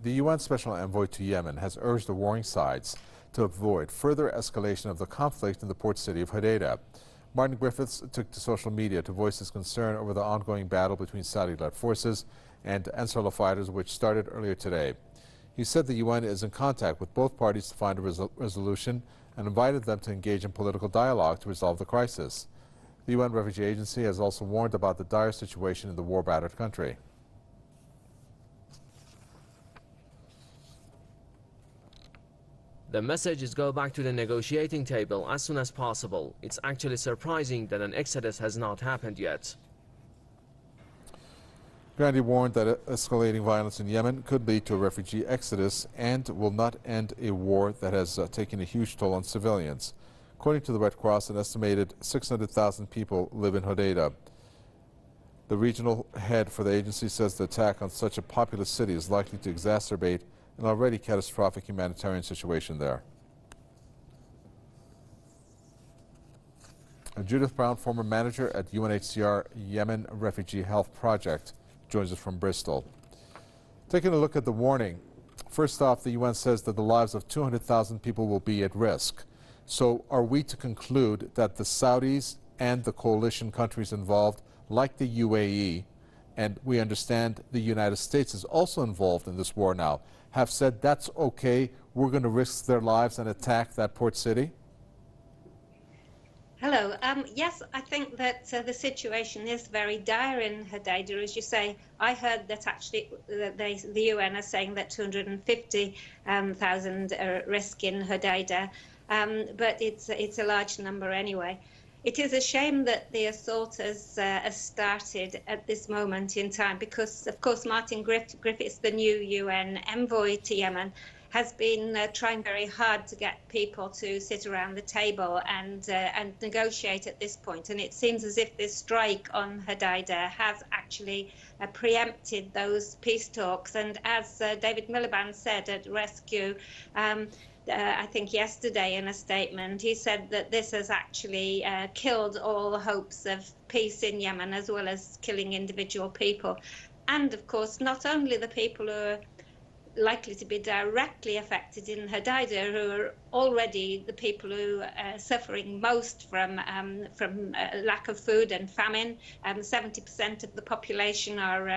the UN Special Envoy to Yemen has urged the warring sides to avoid further escalation of the conflict in the port city of Hudaydah. Martin Griffiths took to social media to voice his concern over the ongoing battle between Saudi-led forces and Ansarullah fighters, which started earlier today. He said the UN is in contact with both parties to find a resolution and invited them to engage in political dialogue to resolve the crisis. The UN Refugee Agency has also warned about the dire situation in the war-battered country. The message is go back to the negotiating table as soon as possible. It's actually surprising that an exodus has not happened yet. Grandi warned that escalating violence in Yemen could lead to a refugee exodus and will not end a war that has taken a huge toll on civilians. According to the Red Cross, an estimated 600,000 people live in Hudaydah. The regional head for the agency says the attack on such a populous city is likely to exacerbate an already catastrophic humanitarian situation there. Judith Brown, former manager at UNHCR Yemen Refugee Health Project, joins us from Bristol. Taking a look at the warning, first off, the UN says that the lives of 200,000 people will be at risk. So are we to conclude that the Saudis and the coalition countries involved, like the UAE, and we understand the United States is also involved in this war now, have said that's okay, we're going to risk their lives and attack that port city? Hello. Yes, I think that the situation is very dire in Hudaydah. As you say, I heard that actually the UN are saying that 250,000 are at risk in Hudaydah, but it's a large number anyway. It is a shame that the assault has started at this moment in time because, of course, Martin Griffiths, the new UN envoy to Yemen, has been trying very hard to get people to sit around the table and negotiate at this point. And it seems as if this strike on Hudaydah has actually preempted those peace talks. And as David Miliband said at Rescue, I think yesterday in a statement, he said that this has actually killed all the hopes of peace in Yemen, as well as killing individual people. And of course, not only the people who are likely to be directly affected in Hudaydah, who are already the people who are suffering most from lack of food and famine. 70% of the population are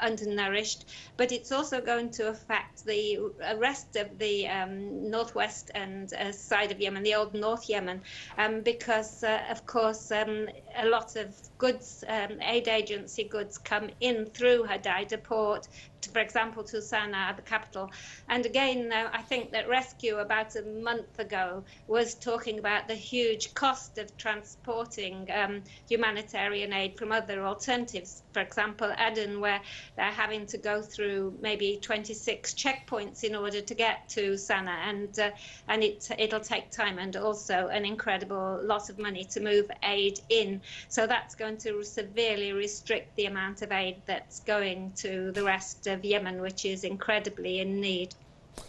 undernourished, but it's also going to affect the rest of the northwest and side of Yemen, the old North Yemen, because of course a lot of goods, aid agency goods, come in through Hudaydah port, for example, to Sana'a, the capital. And again, I think that Rescue about a month ago was talking about the huge cost of transporting humanitarian aid from other alternatives. For example, Aden, where they're having to go through maybe 26 checkpoints in order to get to Sana'a, and it'll take time and also an incredible lot of money to move aid in. So that's going to severely restrict the amount of aid that's going to the rest of Yemen, which is incredibly in need.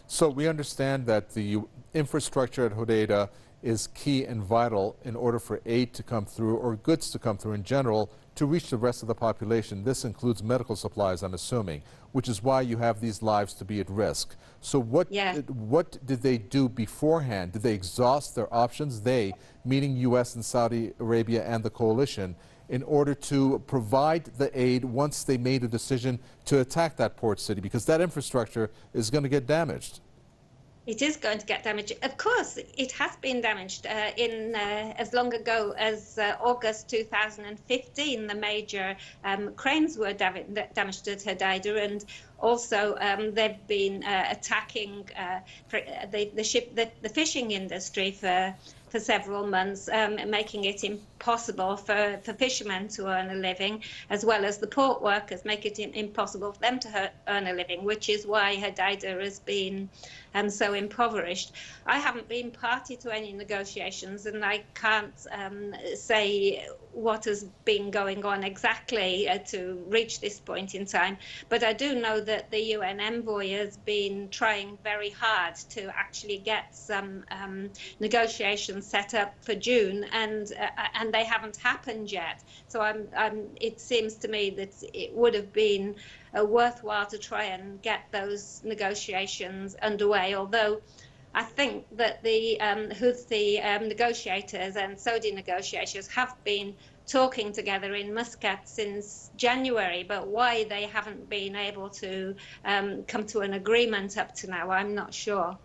So we understand that the infrastructure at Hudaydah is key and vital in order for aid to come through, or goods to come through in general, to reach the rest of the population. This includes medical supplies, I'm assuming, which is why you have these lives to be at risk. So what did they do beforehand? Did they exhaust their options, they, meaning U.S. and Saudi Arabia and the coalition, in order to provide the aid once they made a decision to attack that port city? Because that infrastructure is going to get damaged. It is going to get damaged. Of course, it has been damaged. As long ago as August 2015, the major cranes were damaged at Hudaydah, and also they've been attacking the fishing industry for several months, making it impossible for fishermen to earn a living, as well as the port workers, make it impossible for them to earn a living, which is why Hudaydah has been so impoverished. I haven't been party to any negotiations, and I can't say what has been going on exactly to reach this point in time, but I do know that the UN envoy has been trying very hard to actually get some negotiations set up for June, and they haven't happened yet. So it seems to me that it would have been worthwhile to try and get those negotiations underway, although I think that the Houthi negotiators and Saudi negotiators have been talking together in Muscat since January, but why they haven't been able to come to an agreement up to now, I'm not sure.